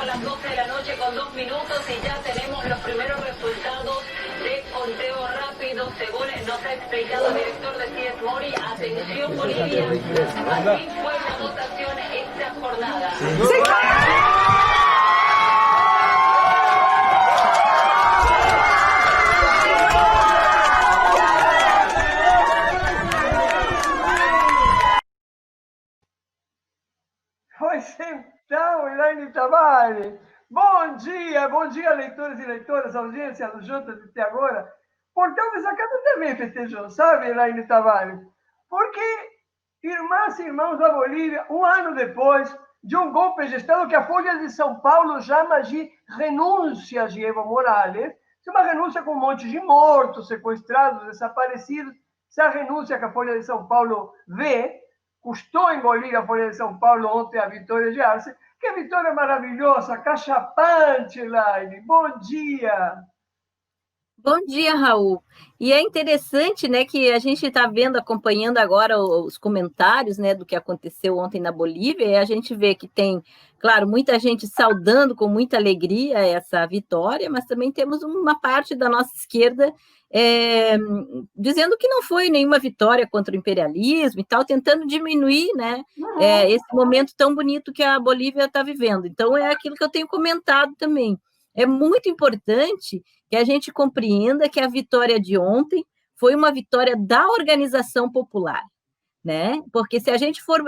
son las 12 de la noche con 2 minutos y ya tenemos los primeros resultados de conteo rápido, según nos ha explicado el director de CIES Mori. Atención Bolivia, así fue la votación esta jornada. Pois então, Elaine Tavares, bom dia, leitores e leitoras, audiência do Juntas de até agora. Portanto, essa casa também festejou, sabe, Elaine Tavares? Porque, irmãs e irmãos da Bolívia, um ano depois de um golpe de Estado que a Folha de São Paulo chama de renúncia de Evo Morales, uma renúncia com um monte de mortos, sequestrados, desaparecidos, essa renúncia que a Folha de São Paulo vê, custou em Bolívia a Folha de São Paulo ontem a vitória de Arce. Que vitória maravilhosa, cachapante, Elaine. Bom dia. Bom dia, Raul. E é interessante, né, que a gente está vendo, acompanhando agora os comentários, né, do que aconteceu ontem na Bolívia, e a gente vê que tem, claro, muita gente saudando com muita alegria essa vitória, mas também temos uma parte da nossa esquerda dizendo que não foi nenhuma vitória contra o imperialismo e tal, tentando diminuir, né, esse momento tão bonito que a Bolívia está vivendo. Então, é aquilo que eu tenho comentado também. É muito importante que a gente compreenda que a vitória de ontem foi uma vitória da organização popular, né? Porque se a gente for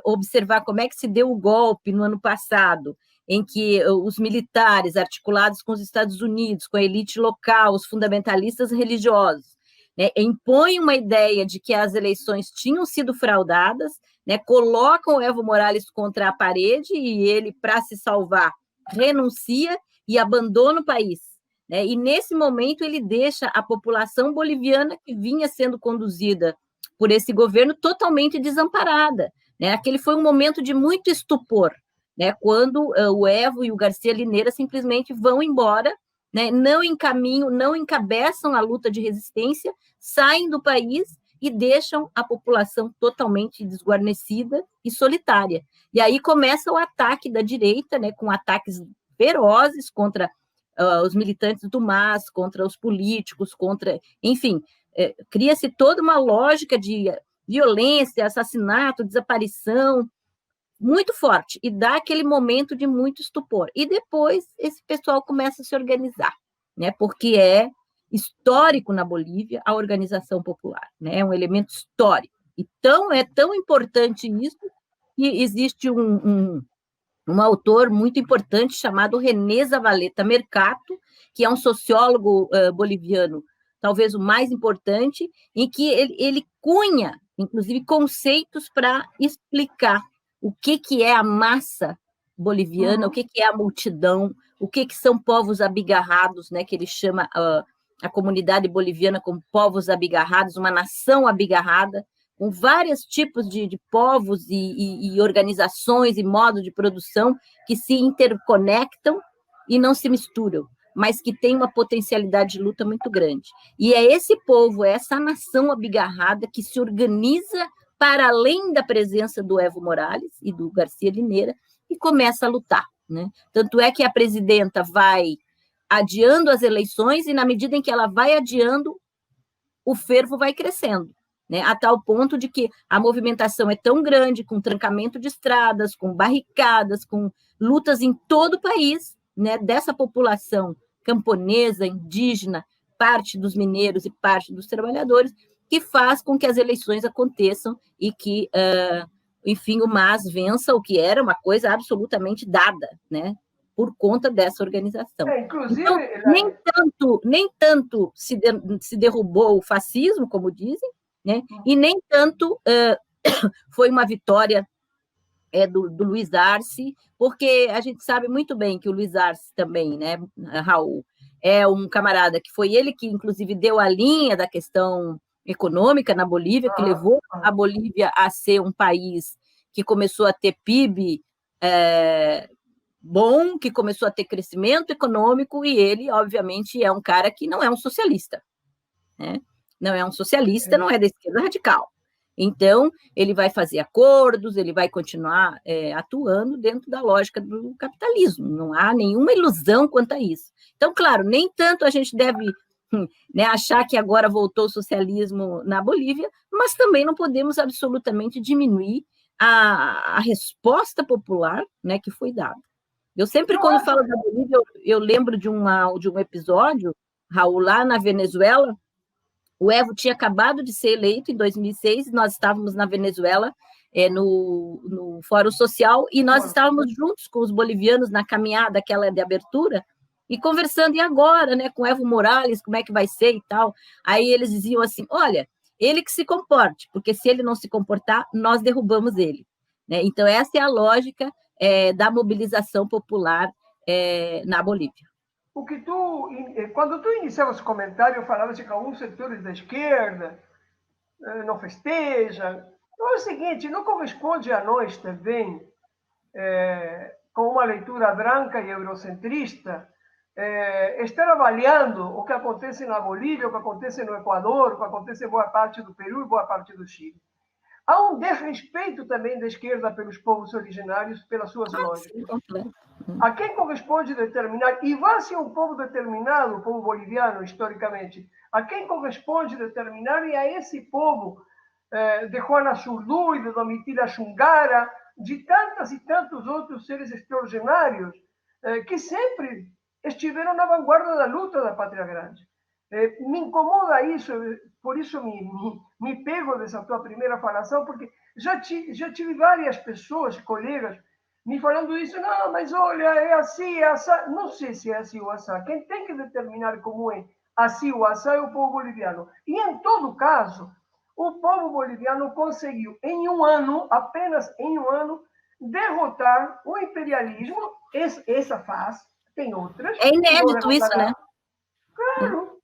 observar como é que se deu o golpe no ano passado, em que os militares, articulados com os Estados Unidos, com a elite local, os fundamentalistas religiosos, né, impõem uma ideia de que as eleições tinham sido fraudadas, né, colocam o Evo Morales contra a parede e ele, para se salvar, renuncia e abandona o país, né? E nesse momento ele deixa a população boliviana que vinha sendo conduzida por esse governo totalmente desamparada, né? Aquele foi um momento de muito estupor, né? Quando o Evo e o Garcia Linera simplesmente vão embora, né? Não encaminham, não encabeçam a luta de resistência, saem do país e deixam a população totalmente desguarnecida e solitária. E aí começa o ataque da direita, né? Com ataques ferozes contra os militantes do MAS, contra os políticos, enfim, cria-se toda uma lógica de violência, assassinato, desaparição, muito forte, e dá aquele momento de muito estupor. E depois esse pessoal começa a se organizar, né? Porque é histórico na Bolívia a organização popular, né? É um elemento histórico. Então, é tão importante isso que existe um autor muito importante chamado René Zavaleta Mercato, que é um sociólogo boliviano, talvez o mais importante, em que ele cunha, inclusive, conceitos para explicar o que é a massa boliviana, o que é a multidão, o que são povos abigarrados, né, que ele chama a comunidade boliviana como povos abigarrados, uma nação abigarrada, com vários tipos de povos e organizações e modos de produção que se interconectam e não se misturam, mas que tem uma potencialidade de luta muito grande. E é esse povo, é essa nação abigarrada que se organiza para além da presença do Evo Morales e do Garcia Linera e começa a lutar, né? Tanto é que a presidenta vai adiando as eleições e, na medida em que ela vai adiando, o fervo vai crescendo, né, a tal ponto de que a movimentação é tão grande, com trancamento de estradas, com barricadas, com lutas em todo o país, né, dessa população camponesa, indígena, parte dos mineiros e parte dos trabalhadores, que faz com que as eleições aconteçam e que, enfim, o MAS vença, o que era uma coisa absolutamente dada, né, por conta dessa organização. Inclusive, então, nem tanto se derrubou o fascismo, como dizem, né? E nem tanto foi uma vitória do Luiz Arce, porque a gente sabe muito bem que o Luiz Arce também, né, Raul, é um camarada que foi ele que, inclusive, deu a linha da questão econômica na Bolívia, que levou a Bolívia a ser um país que começou a ter PIB bom, que começou a ter crescimento econômico, e ele, obviamente, é um cara que não é um socialista, né? Não é um socialista, não é da esquerda radical. Então, ele vai fazer acordos, ele vai continuar atuando dentro da lógica do capitalismo. Não há nenhuma ilusão quanto a isso. Então, claro, nem tanto a gente deve né, achar que agora voltou o socialismo na Bolívia, mas também não podemos absolutamente diminuir a resposta popular, né, que foi dada. Eu sempre, quando falo da Bolívia, eu lembro de um episódio, Raul, lá na Venezuela. O Evo tinha acabado de ser eleito em 2006, e nós estávamos na Venezuela, no Fórum Social, e nós estávamos juntos com os bolivianos na caminhada aquela de abertura, e conversando, e agora, né, com o Evo Morales, como é que vai ser e tal. Aí eles diziam assim, olha, ele que se comporte, porque se ele não se comportar, nós derrubamos ele. Né? Então, essa é a lógica da mobilização popular na Bolívia. Quando tu iniciavas o comentário, falavas que alguns setores da esquerda não festejam. Então é o seguinte, não corresponde a nós também, com uma leitura branca e eurocentrista, estar avaliando o que acontece na Bolívia, o que acontece no Equador, o que acontece em boa parte do Peru e boa parte do Chile. Há um desrespeito também da esquerda pelos povos originários, pelas suas lógicas. A quem corresponde determinar, e vai ser um povo determinado, o povo boliviano, historicamente, a quem corresponde determinar é a esse povo de Juana Zurdu e de Domitila Xungara, de tantas e tantos outros seres extraordinários que sempre estiveram na vanguarda da luta da Pátria Grande. Me incomoda isso, por isso me pego dessa tua primeira falação, porque já tive várias pessoas, colegas, me falando isso. Não, mas olha, é assim, é assado. Não sei se é assim ou assado. Quem tem que determinar como é assim ou assado é o povo boliviano. E, em todo caso, o povo boliviano conseguiu, em um ano, apenas em um ano, derrotar o imperialismo. Essa faz, tem outras. É inédito isso, né? Claro.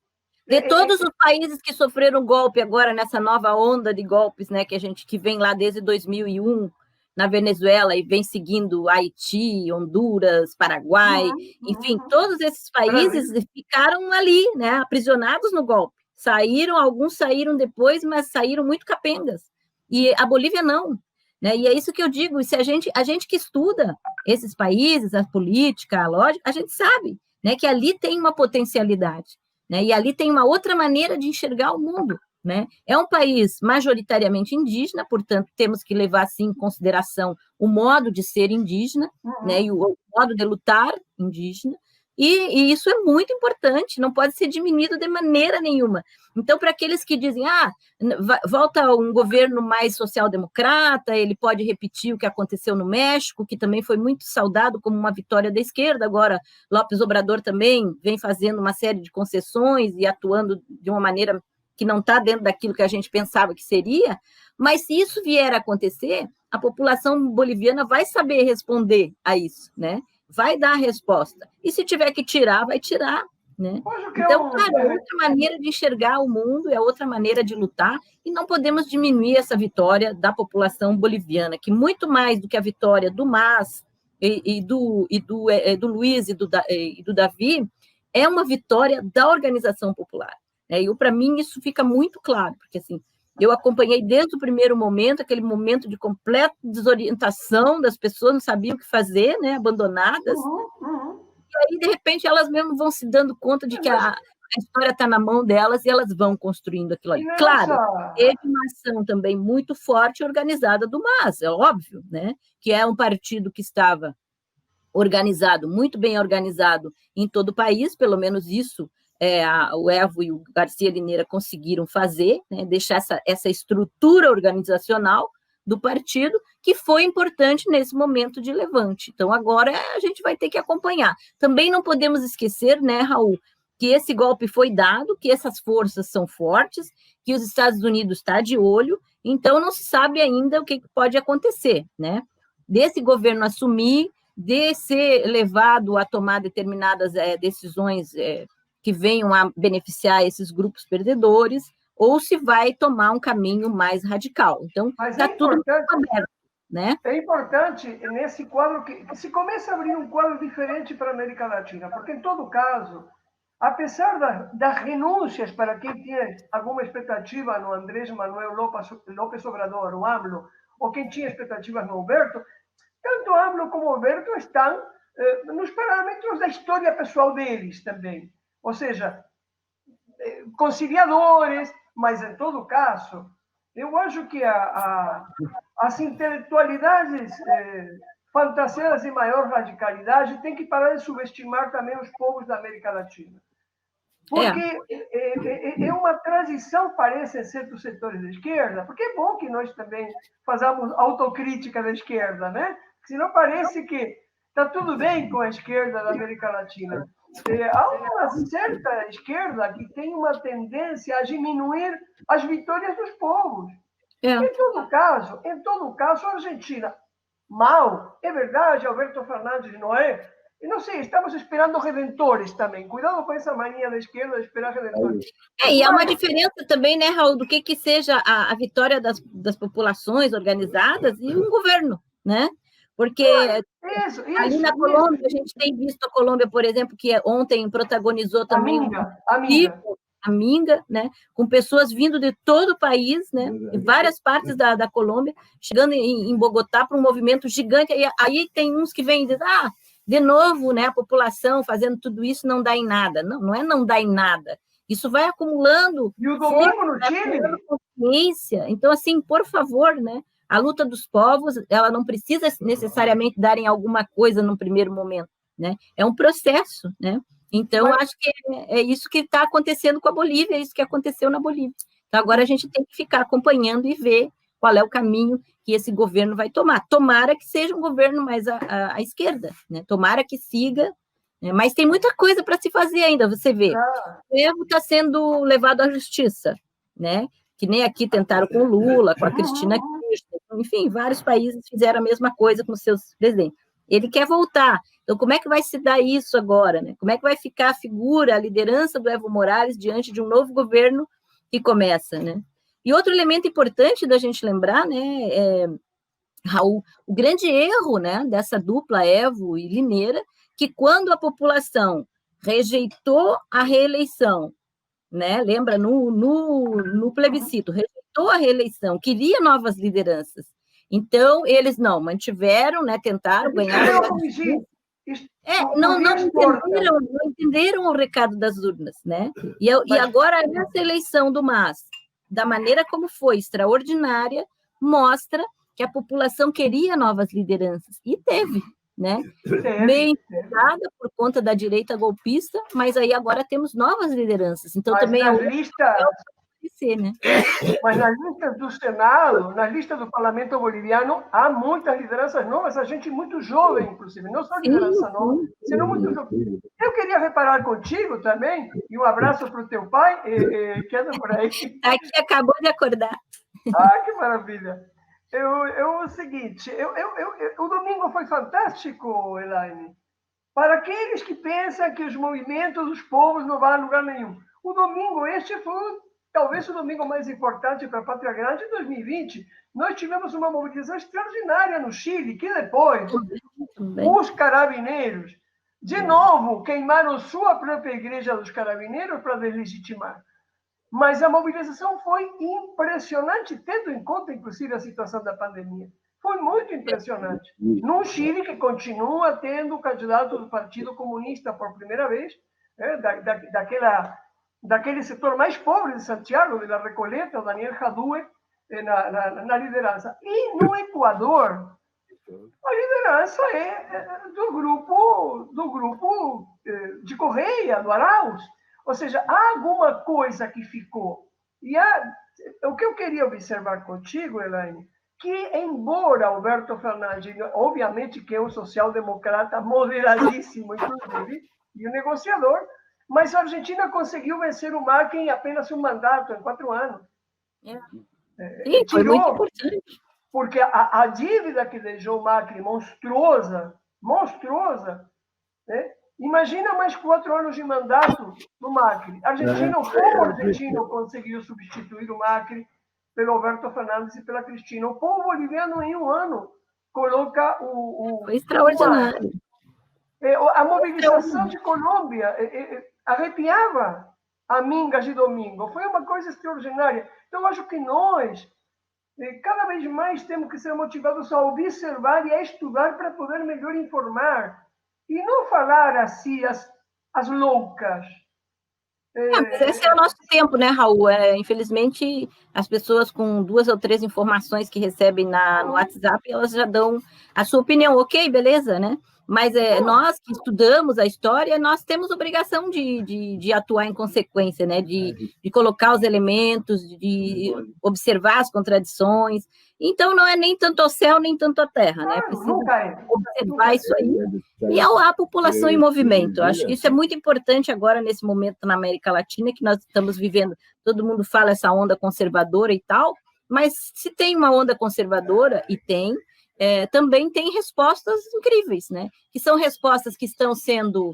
De todos os países que sofreram golpe agora, nessa nova onda de golpes, né, que vem lá desde 2001, na Venezuela, e vem seguindo Haiti, Honduras, Paraguai, enfim, todos esses países ficaram ali, né, aprisionados no golpe. Alguns saíram depois, mas saíram muito capengas. E a Bolívia não. Né? E é isso que eu digo, se a gente que estuda esses países, a política, a lógica, a gente sabe, né, que ali tem uma potencialidade. Né? E ali tem uma outra maneira de enxergar o mundo. Né? É um país majoritariamente indígena, portanto, temos que levar, sim, em consideração o modo de ser indígena, né? E o modo de lutar indígena, e isso é muito importante, não pode ser diminuído de maneira nenhuma. Então, para aqueles que dizem, volta um governo mais social-democrata, ele pode repetir o que aconteceu no México, que também foi muito saudado como uma vitória da esquerda, agora López Obrador também vem fazendo uma série de concessões e atuando de uma maneira que não está dentro daquilo que a gente pensava que seria, mas se isso vier a acontecer, a população boliviana vai saber responder a isso, né? Vai dar a resposta. E se tiver que tirar, vai tirar. Né? Então, cara, é outra maneira de enxergar o mundo, é outra maneira de lutar, e não podemos diminuir essa vitória da população boliviana, que muito mais do que a vitória do MAS e do Luiz e do Davi, é uma vitória da organização popular. E para mim isso fica muito claro, porque assim, eu acompanhei desde o primeiro momento, aquele momento de completa desorientação das pessoas, não sabiam o que fazer, né, abandonadas, e aí, de repente, elas mesmas vão se dando conta de que a história está na mão delas e elas vão construindo aquilo ali. Claro, teve uma ação também muito forte e organizada do MAS, é óbvio, né, que é um partido que estava organizado, muito bem organizado em todo o país, pelo menos isso o Evo e o Garcia Lineira conseguiram fazer, né, deixar essa estrutura organizacional do partido, que foi importante nesse momento de levante. Então, agora a gente vai ter que acompanhar. Também não podemos esquecer, né, Raul, que esse golpe foi dado, que essas forças são fortes, que os Estados Unidos estão de olho, então não se sabe ainda o que pode acontecer, né? Desse governo assumir, de ser levado a tomar determinadas decisões que venham a beneficiar esses grupos perdedores, ou se vai tomar um caminho mais radical. Então, está tudo aberto. Né? É importante, nesse quadro, que se comece a abrir um quadro diferente para a América Latina, porque, em todo caso, apesar das renúncias para quem tinha alguma expectativa no Andrés Manuel López Obrador, o AMLO, ou quem tinha expectativas no Alberto, tanto AMLO como Alberto estão nos parâmetros da história pessoal deles também. Ou seja, conciliadores, mas em todo caso, eu acho que as intelectualidades fantasiadas de maior radicalidade têm que parar de subestimar também os povos da América Latina. Porque é uma transição, parece, em certos setores da esquerda, porque é bom que nós também façamos autocrítica da esquerda, né? Senão parece que está tudo bem com a esquerda da América Latina. Há uma certa esquerda que tem uma tendência a diminuir as vitórias dos povos. Em todo caso, a Argentina, mal, é verdade, Alberto Fernandes não é. E não sei, estamos esperando redentores também. Cuidado com essa mania da esquerda de esperar redentores. E há uma diferença também, né, Raul, do que seja a vitória das populações organizadas e um governo, né? Porque ali na Colômbia, a gente tem visto a Colômbia, por exemplo, que ontem protagonizou também a Minga, né, com pessoas vindo de todo o país, né, em várias partes da Colômbia, chegando em Bogotá para um movimento gigante, e aí tem uns que vêm e dizem, de novo, né, a população fazendo tudo isso não dá em nada. Não é não dá em nada. Isso vai acumulando. E o domingo no Chile? Consciência. Então, assim, por favor, né, a luta dos povos, ela não precisa necessariamente dar em alguma coisa no primeiro momento, né? É um processo, né? Então, acho que é isso que está acontecendo com a Bolívia, é isso que aconteceu na Bolívia. Então, agora a gente tem que ficar acompanhando e ver qual é o caminho que esse governo vai tomar. Tomara que seja um governo mais à esquerda, né? Tomara que siga, né? Mas tem muita coisa para se fazer ainda, você vê. O Evo está sendo levado à justiça, né? Que nem aqui tentaram com o Lula, com a Cristina Kirchner, enfim, vários países fizeram a mesma coisa com seus presidentes. Ele quer voltar. Então, como é que vai se dar isso agora, né? Como é que vai ficar a figura, a liderança do Evo Morales diante de um novo governo que começa, né? E outro elemento importante da gente lembrar, né, Raul, o grande erro, né, dessa dupla Evo e Limeira, que quando a população rejeitou a reeleição, né, lembra, no plebiscito, rejeitou a reeleição, queria novas lideranças. Então, eles não mantiveram, né, tentaram ganhar... Não entenderam o recado das urnas, né? E agora, essa eleição do MAS, da maneira como foi, extraordinária, mostra que a população queria novas lideranças, e teve, né? Meio incomodada por conta da direita golpista, mas aí agora temos novas lideranças, então também né? Mas nas listas do Senado, na lista do Parlamento Boliviano, há muitas lideranças novas, a gente muito jovem, inclusive, não só liderança nova, senão muito jovem. Eu queria reparar contigo também, e um abraço para o teu pai, que anda por aí. Aqui acabou de acordar. Que maravilha. O seguinte, o domingo foi fantástico, Elaine, para aqueles que pensam que os movimentos dos povos não vão a lugar nenhum. O domingo este foi talvez o domingo mais importante para a Pátria Grande de 2020. Nós tivemos uma mobilização extraordinária no Chile, que depois os carabineiros, de novo, queimaram sua própria igreja dos carabineiros para deslegitimar. Mas a mobilização foi impressionante, tendo em conta, inclusive, a situação da pandemia. Foi muito impressionante. No Chile, que continua tendo o candidato do Partido Comunista por primeira vez, daquele setor mais pobre de Santiago, de La Recoleta, o Daniel Jadue, na liderança. E no Equador, a liderança é do grupo de Correia, do Arauz. Ou seja, há alguma coisa que ficou. E o que eu queria observar contigo, Elaine, que embora Alberto Fernandes, obviamente que é um social-democrata moderadíssimo, inclusive, e um negociador, mas a Argentina conseguiu vencer o Macri em apenas um mandato, em 4 anos. Foi muito importante. Porque a dívida que deixou o Macri monstruosa, né? Imagina mais 4 anos de mandato do Macri. O povo argentino conseguiu substituir o Macri pelo Alberto Fernandes e pela Cristina. O povo boliviano, em um ano, coloca Foi extraordinário. A mobilização de Colômbia arrepiava a mingas de domingo. Foi uma coisa extraordinária. Então, eu acho que nós, cada vez mais, temos que ser motivados a observar e a estudar para poder melhor informar. E não falar assim, as loucas. Mas esse é o nosso tempo, né, Raul? Infelizmente, as pessoas com 2 ou 3 informações que recebem no WhatsApp, elas já dão a sua opinião. Ok, beleza, né? Mas nós que estudamos a história, nós temos obrigação de atuar em consequência, né? De colocar os elementos, de observar as contradições. Então, não é nem tanto o céu, nem tanto a terra, né? Precisa observar isso aí. E a população em movimento. Acho que isso é muito importante agora, nesse momento na América Latina, que nós estamos vivendo. Todo mundo fala essa onda conservadora e tal, mas se tem uma onda conservadora, e tem, também tem respostas incríveis, né? Que são respostas que estão sendo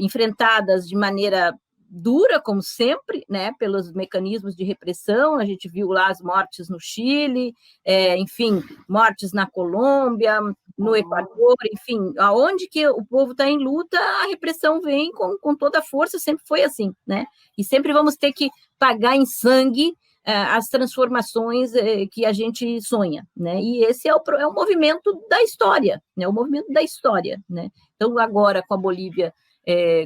enfrentadas de maneira dura, como sempre, né, pelos mecanismos de repressão. A gente viu lá as mortes no Chile, enfim, mortes na Colômbia, no Equador, enfim, aonde que o povo está em luta, a repressão vem com toda a força, sempre foi assim, né? E sempre vamos ter que pagar em sangue as transformações que a gente sonha, né? E esse é o movimento da história, né? O movimento da história, né? Então, agora, com a Bolívia,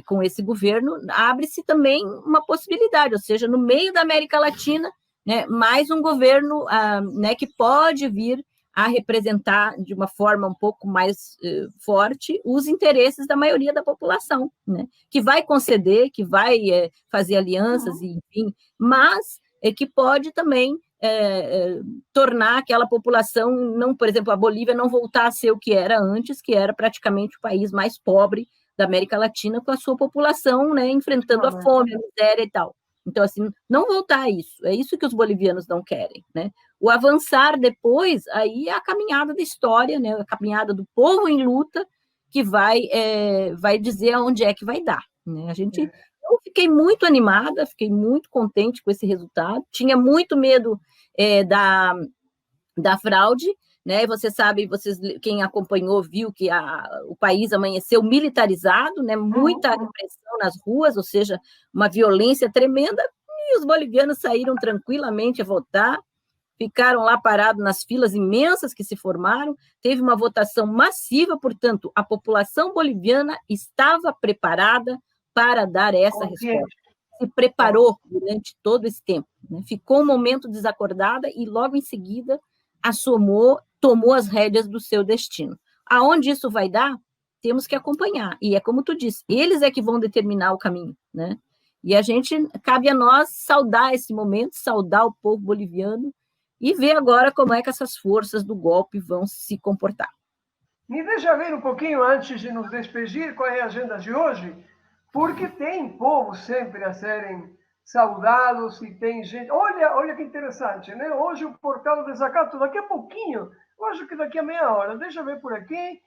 com esse governo, abre-se também uma possibilidade, ou seja, no meio da América Latina, né, mais um governo né, que pode vir a representar de uma forma um pouco mais forte os interesses da maioria da população, né, que vai conceder, que vai fazer alianças, enfim, mas que pode também tornar aquela população, não, por exemplo, a Bolívia não voltar a ser o que era antes, que era praticamente o país mais pobre da América Latina, com a sua população, né, enfrentando a fome, a miséria e tal. Então, assim, não voltar a isso. É isso que os bolivianos não querem, né? O avançar depois, aí é a caminhada da história, né? A caminhada do povo em luta, que vai dizer aonde é que vai dar, né? Eu fiquei muito animada, fiquei muito contente com esse resultado. Tinha muito medo da fraude, né? Você sabe, quem acompanhou viu que o país amanheceu militarizado, né? Muita repressão nas ruas, ou seja, uma violência tremenda, e os bolivianos saíram tranquilamente a votar, ficaram lá parados nas filas imensas que se formaram, teve uma votação massiva, portanto, a população boliviana estava preparada para dar essa resposta. Se preparou durante todo esse tempo, né? Ficou um momento desacordada e logo em seguida tomou as rédeas do seu destino. Aonde isso vai dar, temos que acompanhar. E é como tu disse, eles é que vão determinar o caminho, né? E cabe a nós saudar esse momento, saudar o povo boliviano e ver agora como é que essas forças do golpe vão se comportar. Me deixa ver um pouquinho, antes de nos despedir, qual é a agenda de hoje, porque tem povo sempre a serem saudados e tem gente... Olha que interessante, né? Hoje o Portal do Desacato, daqui a pouquinho, eu acho que daqui a meia hora, deixa eu ver por aqui,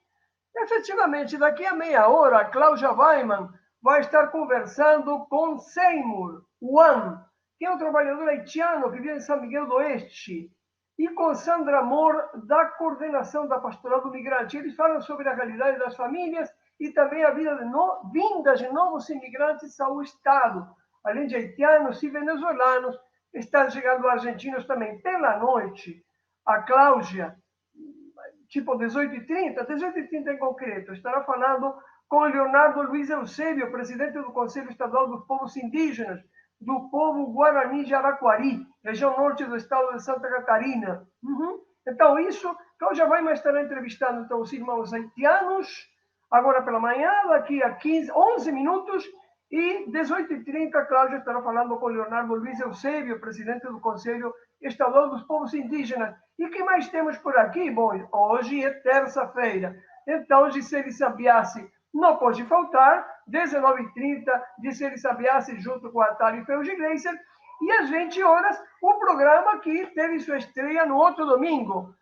efetivamente, daqui a meia hora, a Cláudia Weimann vai estar conversando com Seymour Wan, que é um trabalhador haitiano que vive em São Miguel do Oeste, e com Sandra Moore, da Coordenação da Pastoral do Migrante. Eles falam sobre a realidade das famílias e também a vinda de novos imigrantes ao Estado. Além de haitianos e venezuelanos, estão chegando argentinos também. Pela noite, a Cláudia, tipo 18h30 em concreto, estará falando com Leonardo Luiz Eusébio, presidente do Conselho Estadual dos Povos Indígenas, do povo Guarani de Araquari, região norte do estado de Santa Catarina. Então, isso, Cláudia Weimann estará entrevistando então, os irmãos haitianos, agora pela manhã, daqui a 11 minutos, e 18h30, Cláudia estará falando com Leonardo Luiz Eusébio, presidente do Conselho Estadual dos Povos Indígenas. E o que mais temos por aqui? Bom, hoje é terça-feira, então Gisele Sabiassi não pode faltar, 19h30, Gisele Sabiassi junto com a Thalie Felgigleiser, e às 20 horas, o programa que teve sua estreia no outro domingo,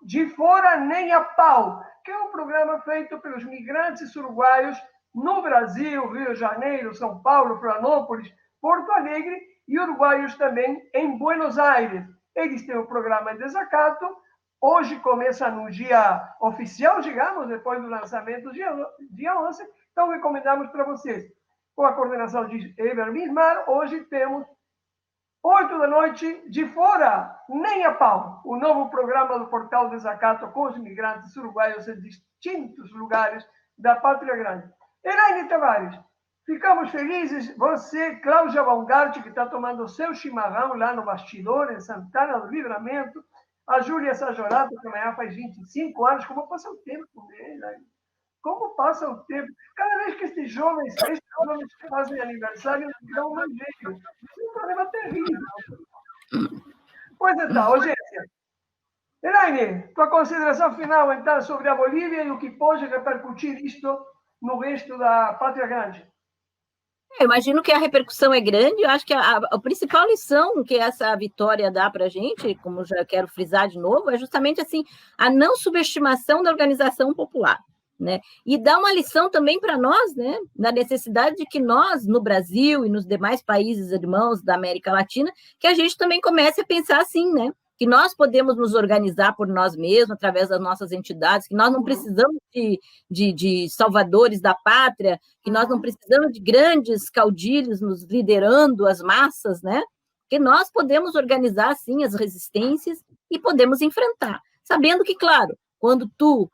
De Fora Nem a Pau, que é um programa feito pelos migrantes uruguaios no Brasil, Rio de Janeiro, São Paulo, Florianópolis, Porto Alegre, e uruguaios também em Buenos Aires. Eles têm o programa Desacato. Hoje começa no dia oficial, digamos, depois do lançamento, dia 11, Então, recomendamos para vocês, com a coordenação de Eber Bismar, hoje temos 8 da noite, de fora, nem a pau, o novo programa do Portal Desacato com os imigrantes uruguaios em distintos lugares da Pátria Grande. Elaine Tavares, ficamos felizes, você, Cláudia Baumgart, que está tomando o seu chimarrão lá no bastidor, em Santana do Livramento, a Júlia Sajorato, que amanhã faz 25 anos, como passa o tempo, né, Elaine? Como passa o tempo? Cada vez que estes jovens fazem aniversário, dão uma jeito. É um problema terrível. Pois então, Ogência. Elaine, tua consideração final, então, sobre a Bolívia e o que pode repercutir isto no resto da Pátria Grande. Eu imagino que a repercussão é grande. Eu acho que a principal lição que essa vitória dá para a gente, como já quero frisar de novo, é justamente assim a não subestimação da organização popular, né? E dá uma lição também para nós, né, na necessidade de que nós, no Brasil e nos demais países irmãos da América Latina, que a gente também comece a pensar assim, né? Que nós podemos nos organizar por nós mesmos, através das nossas entidades, que nós não precisamos de salvadores da pátria, que nós não precisamos de grandes caudilhos nos liderando as massas, né? Que nós podemos organizar, sim, as resistências e podemos enfrentar. Sabendo que, claro, quando tu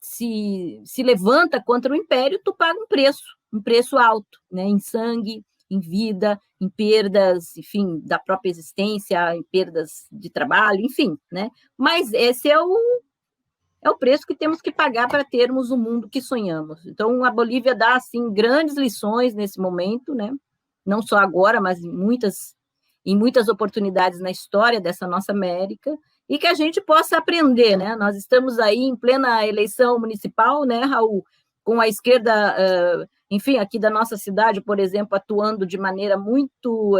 se levanta contra o império, tu paga um preço alto, né? Em sangue, em vida, em perdas, enfim, da própria existência, em perdas de trabalho, enfim, né? Mas esse é o preço que temos que pagar para termos o mundo que sonhamos. Então, a Bolívia dá, assim, grandes lições nesse momento, né? Não só agora, mas em muitas oportunidades na história dessa nossa América, e que a gente possa aprender, né? Nós estamos aí em plena eleição municipal, né, Raul? Com a esquerda, enfim, aqui da nossa cidade, por exemplo, atuando de maneira muito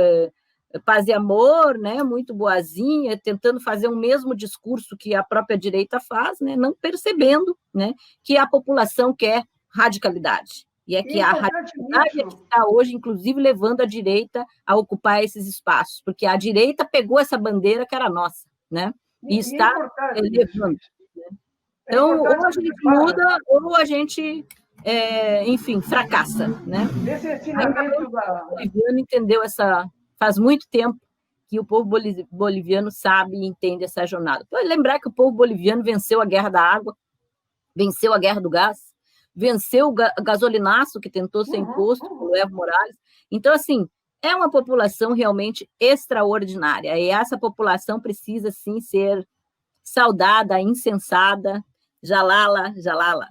paz e amor, né, muito boazinha, tentando fazer o mesmo discurso que a própria direita faz, né, não percebendo, né, que a população quer radicalidade. E é que a radicalidade é que está hoje, inclusive, levando a direita a ocupar esses espaços, porque a direita pegou essa bandeira que era nossa, né, e está levando. Né? Então, ou a gente muda, ou a gente, enfim, fracassa, né? Esse ensinamento da... O boliviano entendeu faz muito tempo que o povo boliviano sabe e entende essa jornada. Pode lembrar que o povo boliviano venceu a guerra da água, venceu a guerra do gás, venceu o gasolinaço que tentou ser imposto por Evo Morales. Então, assim, é uma população realmente extraordinária, e essa população precisa, sim, ser saudada, incensada. Jalala, jalala.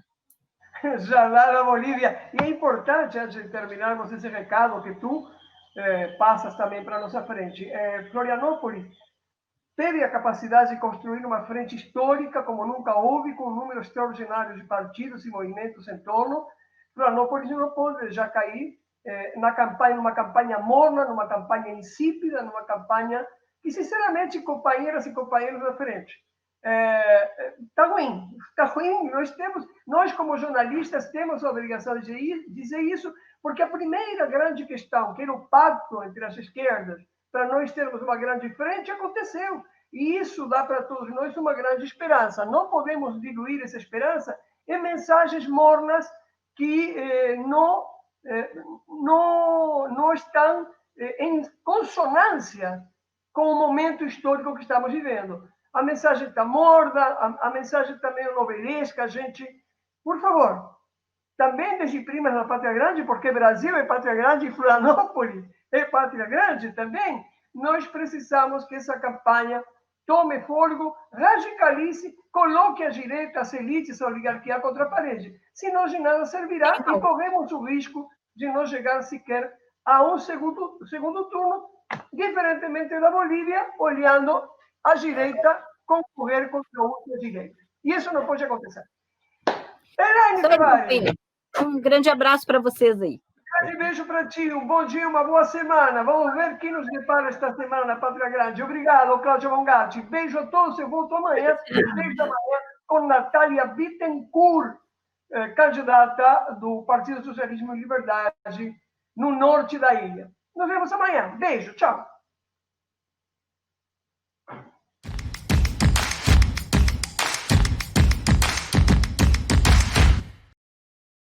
Jalala, Bolívia. E é importante, antes de terminarmos esse recado que tu passas também para a nossa frente. Florianópolis teve a capacidade de construir uma frente histórica como nunca houve, com um número extraordinário de partidos e movimentos em torno. Florianópolis não pode já cair numa campanha morna, numa campanha insípida, numa campanha que, sinceramente, companheiras e companheiros da frente, está ruim. Nós, como jornalistas, temos a obrigação de dizer isso, porque a primeira grande questão, que era o pacto entre as esquerdas, para nós termos uma grande frente, aconteceu. E isso dá para todos nós uma grande esperança. Não podemos diluir essa esperança em mensagens mornas que não estão em consonância com o momento histórico que estamos vivendo. A mensagem está morna, a mensagem também é novelesca. A gente, por favor, também desde primas na Pátria Grande, porque Brasil é Pátria Grande e Florianópolis é Pátria Grande também, nós precisamos que essa campanha tome fôlego, radicalize, coloque a direita, as elites, a oligarquia contra a parede. Senão, de nada servirá e corremos o risco de não chegar sequer a um segundo turno, diferentemente da Bolívia, olhando a direita concorrer contra outra direita. E isso não pode acontecer. Elaine Tavares. Um grande abraço para vocês aí. Um grande beijo para ti, um bom dia, uma boa semana. Vamos ver quem nos depara esta semana na Pátria Grande. Obrigado, Cláudia Baumgart. Beijo a todos, eu volto amanhã, 6 da manhã, com Natália Bittencourt, candidata do Partido Socialismo e Liberdade no norte da ilha. Nos vemos amanhã. Beijo, tchau.